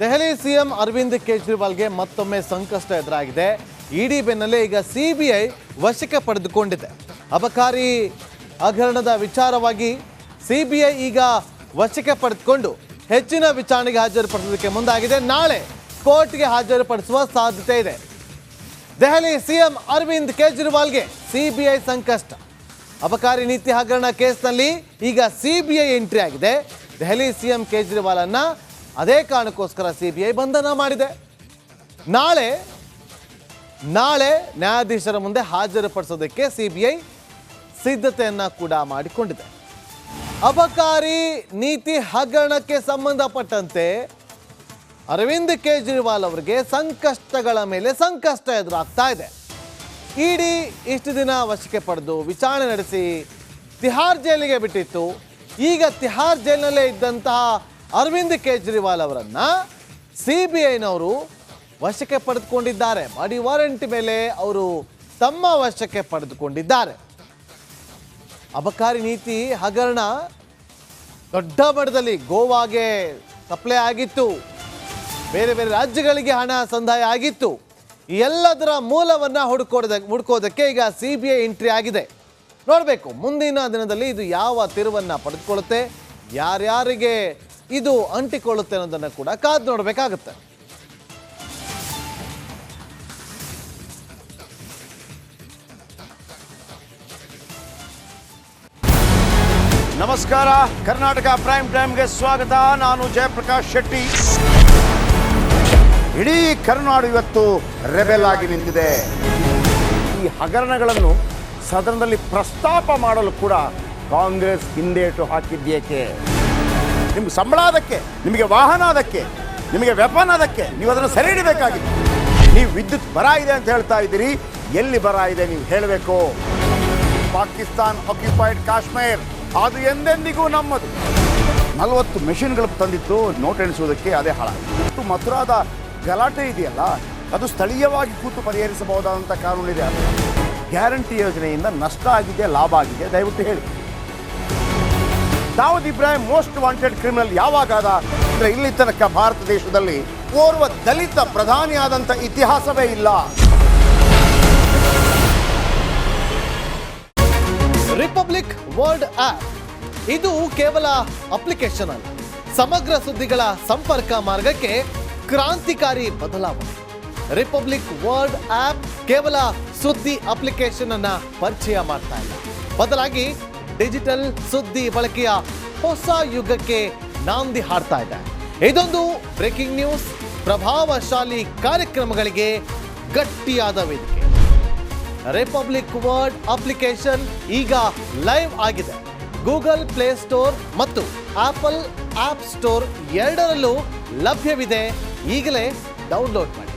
Delhi CM Arvind ಕೇಜ್ರಿವಾಲ್ಗೆ ಮತ್ತೊಮ್ಮೆ ಸಂಕಷ್ಟ ಎದುರಾಗಿದೆ. ಇಡಿ ಬೆನ್ನಲ್ಲೇ ಈಗ ಸಿಬಿಐ ವಶಕ್ಕೆ ಪಡೆದುಕೊಂಡಿದೆ. ಅಬಕಾರಿ ಹಗರಣದ ವಿಚಾರವಾಗಿ ಸಿಬಿಐ ಈಗ ವಶಕ್ಕೆ ಪಡೆದುಕೊಂಡು ಹೆಚ್ಚಿನ ವಿಚಾರಣೆಗೆ ಹಾಜರುಪಡಿಸೋದಕ್ಕೆ ಮುಂದಾಗಿದೆ. ನಾಳೆ ಕೋರ್ಟ್ಗೆ ಹಾಜರುಪಡಿಸುವ ಸಾಧ್ಯತೆ ಇದೆ. ದೆಹಲಿ ಸಿಎಂ ಅರವಿಂದ್ ಕೇಜ್ರಿವಾಲ್ಗೆ ಸಿಬಿಐ ಸಂಕಷ್ಟ. ಅಬಕಾರಿ ನೀತಿ ಹಗರಣ ಕೇಸ್ನಲ್ಲಿ ಈಗ ಸಿಬಿಐ ಎಂಟ್ರಿ ಆಗಿದೆ. ದೆಹಲಿ ಸಿಎಂ ಕೇಜ್ರಿವಾಲ್ ಅನ್ನ ಅದೇ ಕಾರಣಕ್ಕೋಸ್ಕರ ಸಿಬಿಐ ಬಂಧನ ಮಾಡಿದೆ. ನಾಳೆ ನ್ಯಾಯಾಧೀಶರ ಮುಂದೆ ಹಾಜರುಪಡಿಸೋದಕ್ಕೆ ಸಿಬಿಐ ಸಿದ್ಧತೆಯನ್ನ ಕೂಡ ಮಾಡಿಕೊಂಡಿದೆ. ಅಬಕಾರಿ ನೀತಿ ಹಗರಣಕ್ಕೆ ಸಂಬಂಧಪಟ್ಟಂತೆ ಅರವಿಂದ್ ಕೇಜ್ರಿವಾಲ್ ಅವರಿಗೆ ಸಂಕಷ್ಟಗಳ ಮೇಲೆ ಸಂಕಷ್ಟ ಎದುರಾಗ್ತಾ ಇದೆ. ಇಡಿ ಇಷ್ಟು ದಿನ ವಶಕ್ಕೆ ಪಡೆದು ವಿಚಾರಣೆ ನಡೆಸಿ ತಿಹಾರ್ ಜೈಲಿಗೆ ಬಿಟ್ಟಿತ್ತು. ಈಗ ತಿಹಾರ್ ಜೈಲಿನಲ್ಲೇ ಇದ್ದಂತಹ ಅರವಿಂದ್ ಕೇಜ್ರಿವಾಲ್ ಅವರನ್ನ ಸಿಬಿಐನವರು ವಶಕ್ಕೆ ಪಡೆದುಕೊಂಡಿದ್ದಾರೆ. ಬಾಡಿ ವಾರೆಂಟ್ ಮೇಲೆ ಅವರು ತಮ್ಮ ವಶಕ್ಕೆ ಪಡೆದುಕೊಂಡಿದ್ದಾರೆ. ಅಬಕಾರಿ ನೀತಿ ಹಗರಣ ದೊಡ್ಡ ಮಟ್ಟದಲ್ಲಿ ಗೋವಾಗೆ ಸಪ್ಲೈ ಆಗಿತ್ತು, ಬೇರೆ ಬೇರೆ ರಾಜ್ಯಗಳಿಗೆ ಹಣ ಸಂದಾಯ ಆಗಿತ್ತು. ಈ ಎಲ್ಲದರ ಮೂಲವನ್ನು ಹುಡುಕೋದಕ್ಕೆ ಈಗ ಸಿಬಿಐ ಎಂಟ್ರಿ ಆಗಿದೆ. ನೋಡಬೇಕು ಮುಂದಿನ ದಿನದಲ್ಲಿ ಇದು ಯಾವ ತಿರುವನ್ನು ಪಡೆದುಕೊಳ್ಳುತ್ತೆ, ಯಾರ್ಯಾರಿಗೆ ಇದು ಅಂಟಿಕೊಳ್ಳುತ್ತೆ ಅನ್ನೋದನ್ನು ಕೂಡ ಕಾದು ನೋಡಬೇಕಾಗುತ್ತೆ. ನಮಸ್ಕಾರ, ಕರ್ನಾಟಕ ಪ್ರೈಮ್ ಟೈಮ್ಗೆ ಸ್ವಾಗತ. ನಾನು ಜಯಪ್ರಕಾಶ್ ಶೆಟ್ಟಿ. ಇಡೀ ಕರ್ನಾಡು ಇವತ್ತು ರೆಬೆಲ್ ಆಗಿ ನಿಂತಿದೆ. ಈ ಹಗರಣಗಳನ್ನು ಸದನದಲ್ಲಿ ಪ್ರಸ್ತಾಪ ಮಾಡಲು ಕೂಡ ಕಾಂಗ್ರೆಸ್ ಹಿಂದೇಟು ಹಾಕಿದ್ದೇಕೆ? ನಿಮ್ಗೆ ಸಂಬಳ ಅದಕ್ಕೆ, ನಿಮಗೆ ವಾಹನ ಅದಕ್ಕೆ, ನಿಮಗೆ ವೆಪನ್ ಅದಕ್ಕೆ, ನೀವು ಅದನ್ನು ಸೆರೆ ಹಿಡಿಬೇಕಾಗಿತ್ತು. ನೀವು ವಿದ್ಯುತ್ ಬರ ಇದೆ ಅಂತ ಹೇಳ್ತಾ ಇದ್ದೀರಿ, ಎಲ್ಲಿ ಬರ ಇದೆ ನೀವು ಹೇಳಬೇಕು. ಪಾಕಿಸ್ತಾನ್ ಆಕ್ಯುಪೈಡ್ ಕಾಶ್ಮೀರ್ ಅದು ಎಂದೆಂದಿಗೂ ನಮ್ಮದು. 40 ಮೆಷಿನ್ಗಳು ತಂದಿತ್ತು ನೋಟ್ ಎಣಿಸುವುದಕ್ಕೆ, ಅದೇ ಹಾಳಾಯಿತು. ಮಥುರಾದ ಗಲಾಟೆ ಇದೆಯಲ್ಲ, ಅದು ಸ್ಥಳೀಯವಾಗಿ ಕೂತು ಪರಿಹರಿಸಬಹುದಾದಂಥ ಕಾನೂನಿದೆ. ಗ್ಯಾರಂಟಿ ಯೋಜನೆಯಿಂದ ನಷ್ಟ ಆಗಿದೆ, ಲಾಭ ಆಗಿದೆ, ದಯವಿಟ್ಟು ಹೇಳಿ. Dawood Ibrahim most wanted criminal ಯಾವಾಗಾದ ಅಂದರೆ ಇಲ್ಲಿ ತನಕ ಭಾರತ ದೇಶದಲ್ಲಿ ಓರ್ವ ದಲಿತ ಪ್ರಧಾನಿ ಆದಂಥ ಇತಿಹಾಸವೇ ಇಲ್ಲ. ರಿಪಬ್ಲಿಕ್ ವರ್ಲ್ಡ್ ಆಪ್ ಇದು ಕೇವಲ ಅಪ್ಲಿಕೇಶನ್ ಅಲ್ಲ, ಸಮಗ್ರ ಸುದ್ದಿಗಳ ಸಂಪರ್ಕ ಮಾರ್ಗಕ್ಕೆ ಕ್ರಾಂತಿಕಾರಿ ಬದಲಾವಣೆ. ರಿಪಬ್ಲಿಕ್ ವರ್ಲ್ಡ್ ಆಪ್ ಕೇವಲ ಸುದ್ದಿ ಅಪ್ಲಿಕೇಶನ್ ಅನ್ನ ಪರಿಚಯ ಮಾಡ್ತಾ ಇಲ್ಲ, ಬದಲಾಗಿ ಡಿಜಿಟಲ್ ಸುದ್ದಿ ಬಳಕೆಯ ಹೊಸ ಯುಗಕ್ಕೆ ನಾಂದಿ ಹಾಡ್ತಾ ಇದೆ. ಇದೊಂದು ಬ್ರೇಕಿಂಗ್ ನ್ಯೂಸ್, ಪ್ರಭಾವಶಾಲಿ ಕಾರ್ಯಕ್ರಮಗಳಿಗೆ ಗಟ್ಟಿಯಾದ ವೇದಿಕೆ. ರಿಪಬ್ಲಿಕ್ ವರ್ಲ್ಡ್ ಅಪ್ಲಿಕೇಶನ್ ಈಗ ಲೈವ್ ಆಗಿದೆ. ಗೂಗಲ್ ಪ್ಲೇ ಸ್ಟೋರ್ ಮತ್ತು ಆಪಲ್ ಆಪ್ ಸ್ಟೋರ್ ಎರಡರಲ್ಲೂ ಲಭ್ಯವಿದೆ. ಈಗಲೇ ಡೌನ್ಲೋಡ್ ಮಾಡಿ.